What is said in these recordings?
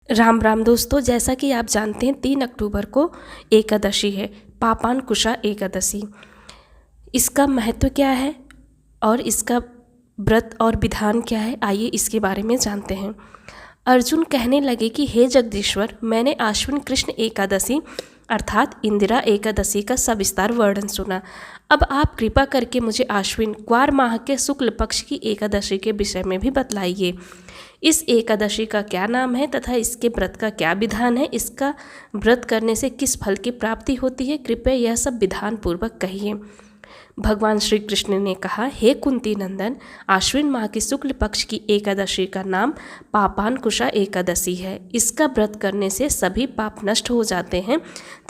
राम राम दोस्तों, जैसा कि आप जानते हैं 3 अक्टूबर को एकादशी है, पापांकुशा एकादशी। इसका महत्व क्या है और इसका व्रत और विधान क्या है, आइए इसके बारे में जानते हैं। अर्जुन कहने लगे कि हे जगदीश्वर, मैंने आश्विन कृष्ण एकादशी अर्थात इंदिरा एकादशी का सविस्तार वर्णन सुना। अब आप कृपा करके मुझे आश्विन क्वार माह के शुक्ल पक्ष की एकादशी के विषय में भी बतलाइए। इस एकादशी का क्या नाम है तथा इसके व्रत का क्या विधान है, इसका व्रत करने से किस फल की प्राप्ति होती है, कृपया यह सब विधान पूर्वक कहिए। भगवान श्री कृष्ण ने कहा, हे कुंती नंदन, आश्विन माह की शुक्ल पक्ष की एकादशी का नाम पापांकुशा एकादशी है। इसका व्रत करने से सभी पाप नष्ट हो जाते हैं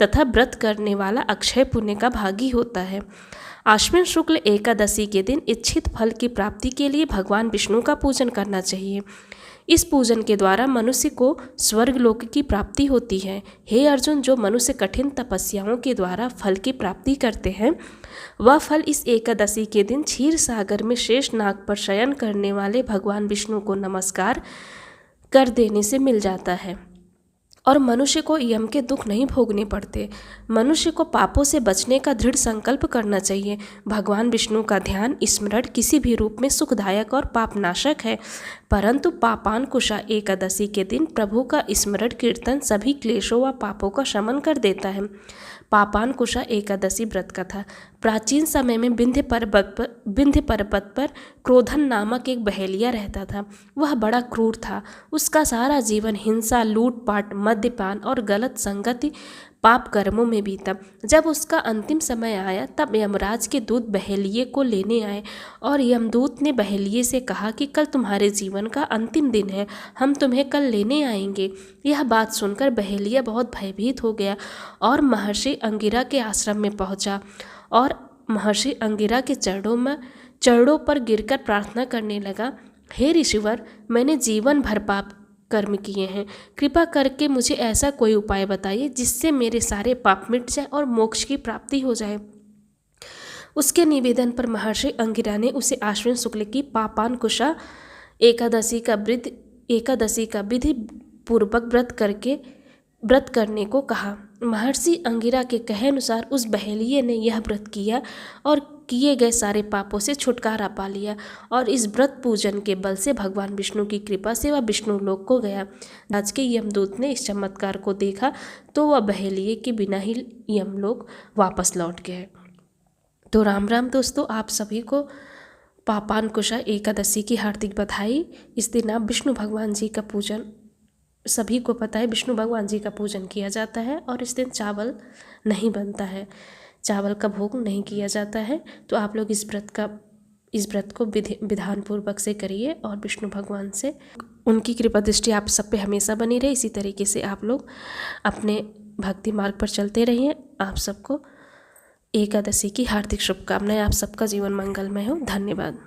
तथा व्रत करने वाला अक्षय पुण्य का भागी होता है। आश्विन शुक्ल एकादशी के दिन इच्छित फल की प्राप्ति के लिए भगवान विष्णु का पूजन करना चाहिए। इस पूजन के द्वारा मनुष्य को स्वर्ग लोक की प्राप्ति होती है। हे अर्जुन, जो मनुष्य कठिन तपस्याओं के द्वारा फल की प्राप्ति करते हैं, वह फल इस एकादशी के दिन क्षीर सागर में शेष नाग पर शयन करने वाले भगवान विष्णु को नमस्कार कर देने से मिल जाता है और मनुष्य को यम के दुख नहीं भोगने पड़ते। मनुष्य को पापों से बचने का दृढ़ संकल्प करना चाहिए। भगवान विष्णु का ध्यान स्मरण किसी भी रूप में सुखदायक और पापनाशक है, परंतु पापांकुशा एकादशी के दिन प्रभु का स्मरण कीर्तन सभी क्लेशों व पापों का शमन कर देता है। पापांकुशा एकादशी व्रत कथा। प्राचीन समय में विंध्य पर्वत पर क्रोधन नामक एक बहेलिया रहता था। वह बड़ा क्रूर था। उसका सारा जीवन हिंसा, लूटपाट, मद्यपान और गलत संगति पाप कर्मों में बीता। जब उसका अंतिम समय आया तब यमराज के दूत बहेलिये को लेने आए और यमदूत ने बहेलिये से कहा कि कल तुम्हारे जीवन का अंतिम दिन है, हम तुम्हें कल लेने आएंगे। यह बात सुनकर बहेलिया बहुत भयभीत हो गया और महर्षि अंगिरा के आश्रम में पहुंचा और महर्षि अंगिरा के चरणों पर गिरकर प्रार्थना करने लगा, हे ऋषिवर, मैंने जीवन भर पाप कर्म किए हैं, कृपा करके मुझे ऐसा कोई उपाय बताइए जिससे मेरे सारे पाप मिट जाए और मोक्ष की प्राप्ति हो जाए। उसके निवेदन पर महर्षि अंगिरा ने उसे आश्विन शुक्ल की पापांकुशा एकादशी का विधि पूर्वक व्रत करने को कहा। महर्षि अंगिरा के कहे अनुसार उस बहेलिये ने यह व्रत किया और किए गए सारे पापों से छुटकारा पा लिया और इस व्रत पूजन के बल से भगवान विष्णु की कृपा से वह विष्णु लोक को गया। आज के यमदूत ने इस चमत्कार को देखा तो वह बहेलिये के बिना ही यमलोक वापस लौट गए। तो राम राम दोस्तों, आप सभी को पापांकुशा एकादशी की हार्दिक बधाई। इस दिन आप विष्णु भगवान जी का पूजन, सभी को पता है विष्णु भगवान जी का पूजन किया जाता है और इस दिन चावल नहीं बनता है, चावल का भोग नहीं किया जाता है। तो आप लोग इस व्रत को विधान पूर्वक से करिए और विष्णु भगवान से उनकी कृपा दृष्टि आप सब पे हमेशा बनी रहे। इसी तरीके से आप लोग अपने भक्ति मार्ग पर चलते रहिए। आप सबको एकादशी की हार्दिक शुभकामनाएं। आप सबका जीवन मंगलमय हो। धन्यवाद।